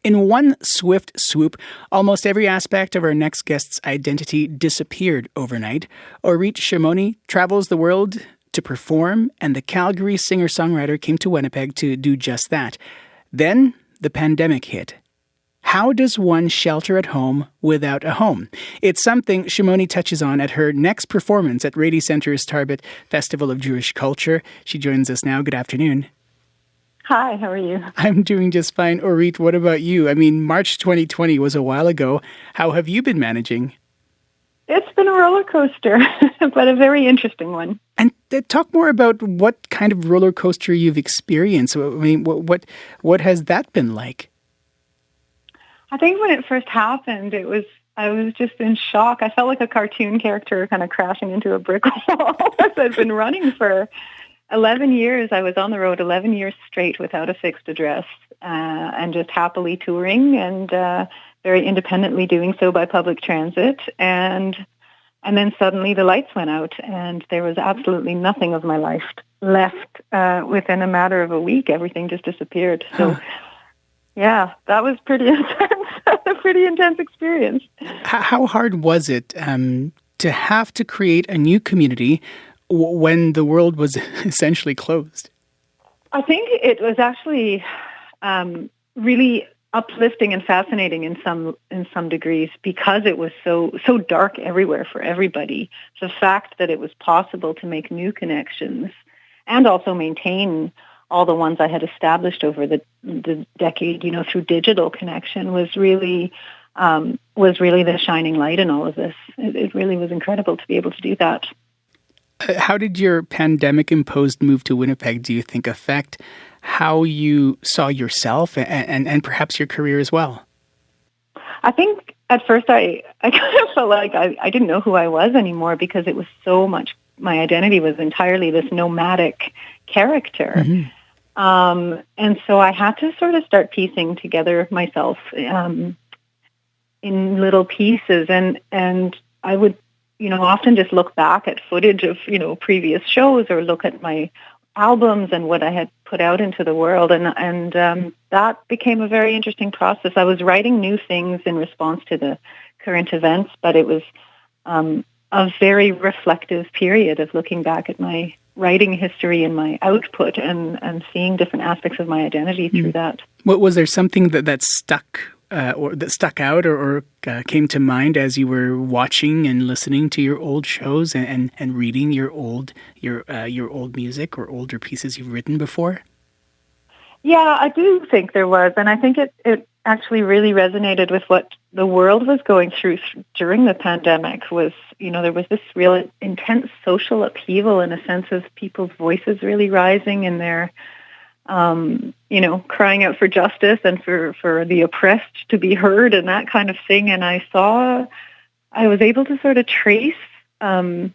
In one swift swoop, almost every aspect of our next guest's identity disappeared overnight. Orit Shimoni travels the world to perform, and the Calgary singer-songwriter came to Winnipeg to do just that. Then, the pandemic hit. How does one shelter at home without a home? It's something Shimoni touches on at her next performance at Rady Centre's Tarbet Festival of Jewish Culture. She joins us now. Good afternoon. Hi, how are you? I'm doing just fine. Orit, what about you? I mean, March 2020 was a while ago. How have you been managing? It's been a roller coaster, but a very interesting one. And talk more about what kind of roller coaster you've experienced. I mean, what has that been like? I think when it first happened, I was just in shock. I felt like a cartoon character kind of crashing into a brick wall. I've been running for 11 years. I was on the road 11 years straight without a fixed address and just happily touring and very independently doing so by public transit. And then suddenly the lights went out and there was absolutely nothing of my life left within a matter of a week. Everything just disappeared. So, yeah, that was pretty intense, a pretty intense experience. How hard was it to have to create a new community when the world was essentially closed? I think it was actually really uplifting and fascinating in some degrees because it was so dark everywhere for everybody. The fact that it was possible to make new connections and also maintain all the ones I had established over the decade, through digital connection was really the shining light in all of this. It really was incredible to be able to do that. How did your pandemic-imposed move to Winnipeg, do you think, affect how you saw yourself and perhaps your career as well? I think at first I kind of felt like I didn't know who I was anymore because it was so much, my identity was entirely this nomadic character. Mm-hmm. And so I had to sort of start piecing together myself in little pieces. And I would often just look back at footage of, previous shows or look at my albums and what I had put out into the world. And that became a very interesting process. I was writing new things in response to the current events, but it was a very reflective period of looking back at my writing history and my output and seeing different aspects of my identity through that. Was there something that stuck or that stuck out or came to mind as you were watching and listening to your old shows and reading your old music or older pieces you've written before? Yeah, I do think there was, and I think it actually really resonated with what the world was going through during the pandemic. Was there was this real intense social upheaval in a sense of people's voices really rising and their crying out for justice and for the oppressed to be heard and that kind of thing. And I was able to sort of trace a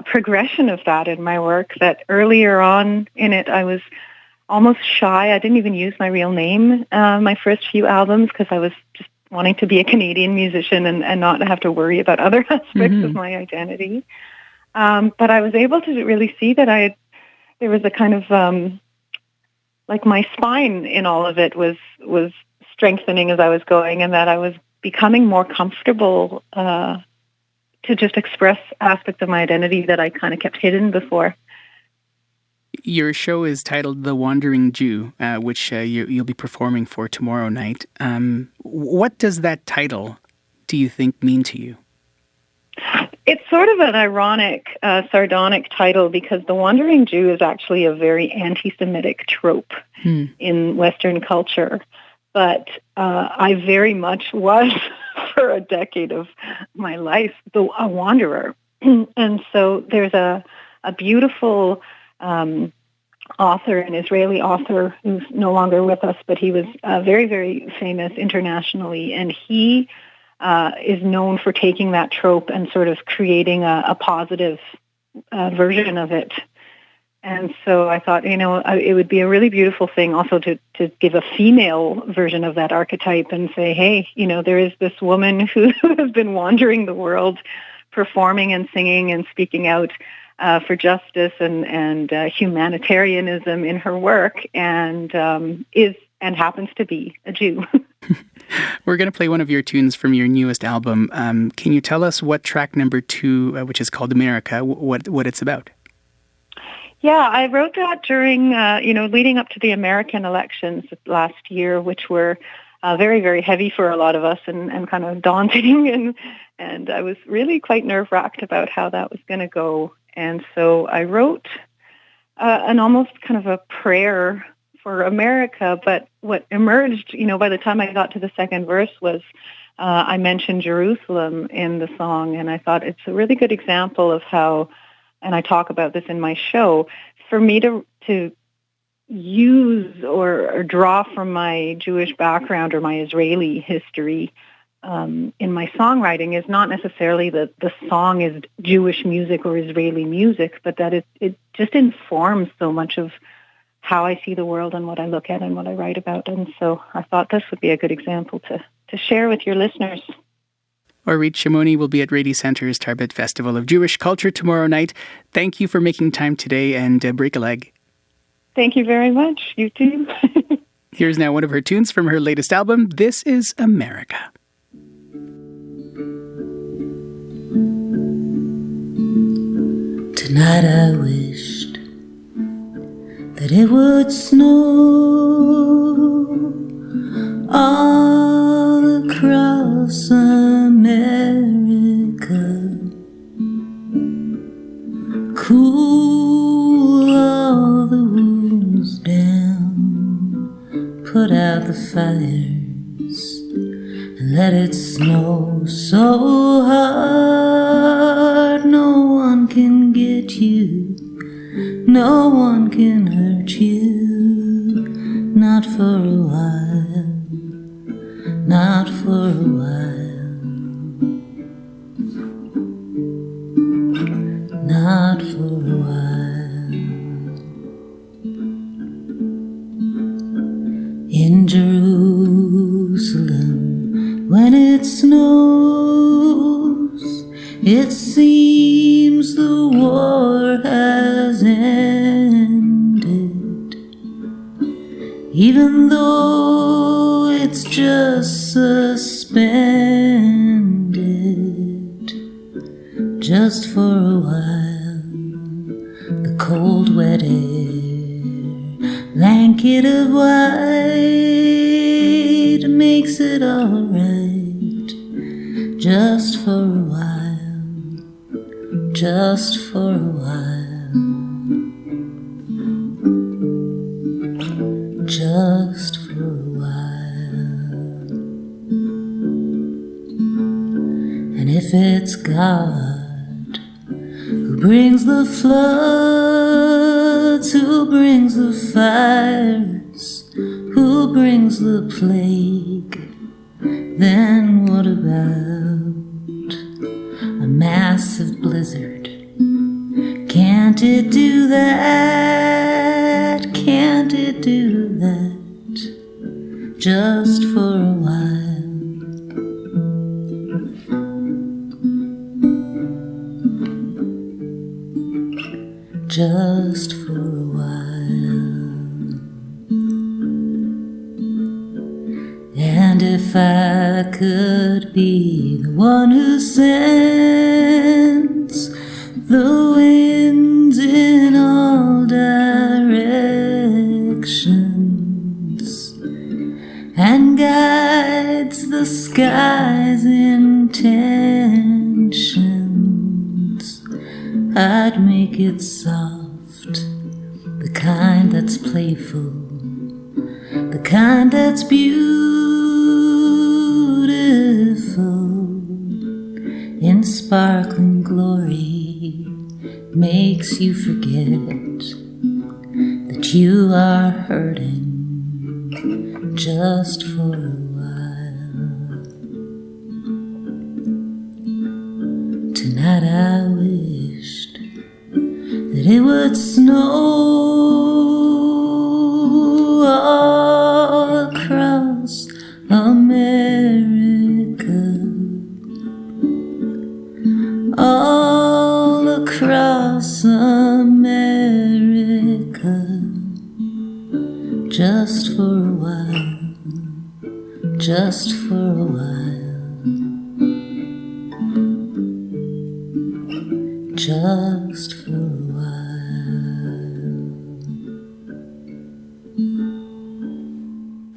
progression of that in my work, that earlier on in it, I was almost shy. I didn't even use my real name, my first few albums, because I was just wanting to be a Canadian musician and not have to worry about other aspects of my identity. But I was able to really see that there was a kind of, like my spine in all of it was strengthening as I was going, and that I was becoming more comfortable to just express aspects of my identity that I kind of kept hidden before. Your show is titled The Wandering Jew, which you'll be performing for tomorrow night. What does that title, do you think, mean to you? It's sort of an ironic, sardonic title because The Wandering Jew is actually a very anti-Semitic trope in Western culture. But I very much was, for a decade of my life, a wanderer. And so there's a beautiful author, an Israeli author who's no longer with us, but he was very, very famous internationally. And he is known for taking that trope and sort of creating a positive version of it. And so I thought, it would be a really beautiful thing also to give a female version of that archetype and say, hey, there is this woman who has been wandering the world, performing and singing and speaking out for justice and humanitarianism in her work, and is and happens to be a Jew. We're going to play one of your tunes from your newest album. Can you tell us what track number 2, which is called America, what it's about? Yeah, I wrote that during, leading up to the American elections last year, which were very, very heavy for a lot of us and kind of daunting. And I was really quite nerve-wracked about how that was going to go. And so I wrote an almost kind of a prayer for America. But what emerged, by the time I got to the second verse was I mentioned Jerusalem in the song. And I thought it's a really good example of how, and I talk about this in my show, for me to use or draw from my Jewish background or my Israeli history in my songwriting is not necessarily that the song is Jewish music or Israeli music, but that it just informs so much of how I see the world and what I look at and what I write about. And so I thought this would be a good example to share with your listeners. Orit Shimoni will be at Rady Center's Tarbet Festival of Jewish Culture tomorrow night. Thank you for making time today, and break a leg. Thank you very much. You too. Here's now one of her tunes from her latest album. This is America. Tonight I wished that it would snow all across America, cool all the wounds down, put out the fires, and let it snow so hard no one can get you, no one can hurt you, not for a while, not for a while, not for a while. In Jerusalem, when it snows, it seems the war has ended, even though it's just suspended. Just for a while, the cold wet air, blanket of white, makes it alright. Just for a while, just for a while, just for a while. And if it's God who brings the floods, who brings the fires, who brings the plague, then what about a massive blizzard? Can't it do that? Can't it do that? Just for a while, just for a while. And if I could be the one who sends the winds in all directions and guides the sky's intentions, I'd make it soft, the kind that's playful, the kind that's beautiful, in sparkling glory, makes you forget that you are hurting just for a while. Tonight I wished that it would snow all across America, all across America, just for a while. just for a while, just for a while.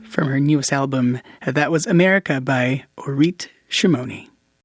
From her newest album, that was America by Orit Shimoni.